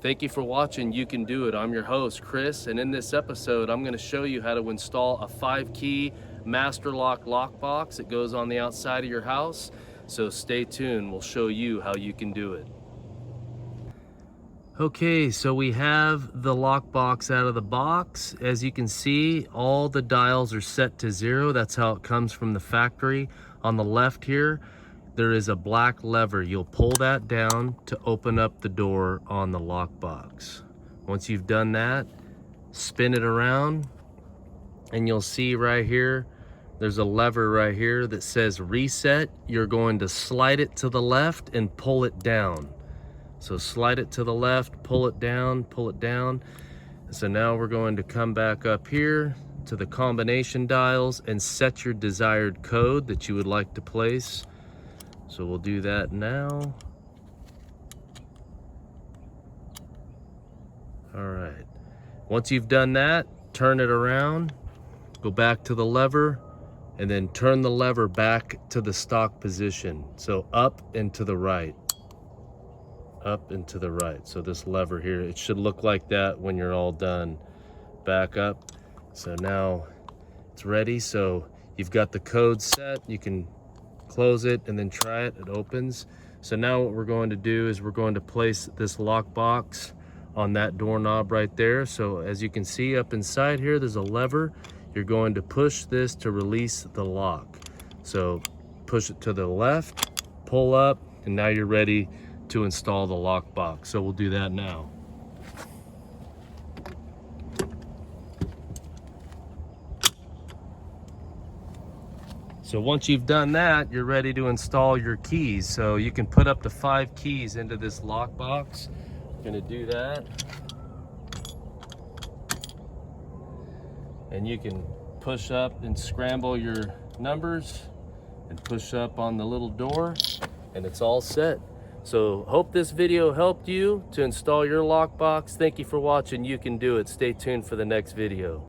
Thank you for watching You Can Do It. I'm your host, Chris, and in this episode, I'm going to show you how to install a 5-key master lock lockbox that goes on the outside of your house. So stay tuned. We'll show you how you can do it. Okay, so we have the lockbox out of the box. As you can see, all the dials are set to 0. That's how it comes from the factory. On the left here, there is a black lever. You'll pull that down to open up the door on the lockbox. Once you've done that, spin it around, and you'll see right here, there's a lever right here that says reset. You're going to slide it to the left and pull it down. So slide it to the left, pull it down, pull it down. So now we're going to come back up here to the combination dials and set your desired code that you would like to place. So we'll do that now. All right. Once you've done that, turn it around, go back to the lever, and then turn the lever back to the stock position. So up and to the right. Up and to the right. So this lever here, it should look like that when you're all done. Back up. So now it's ready. So you've got the code set. You can close it and then try it. It opens. So now what we're going to do is we're going to place this lockbox on that doorknob right there. So as you can see up inside here, there's a lever. You're going to push this to release the lock. So push it to the left, pull up, and now you're ready to install the lockbox. So we'll do that now. So once you've done that, you're ready to install your keys. So you can put up to 5 keys into this lockbox. I'm gonna do that. And you can push up and scramble your numbers and push up on the little door, and it's all set. So hope this video helped you to install your lockbox. Thank you for watching You Can Do It. Stay tuned for the next video.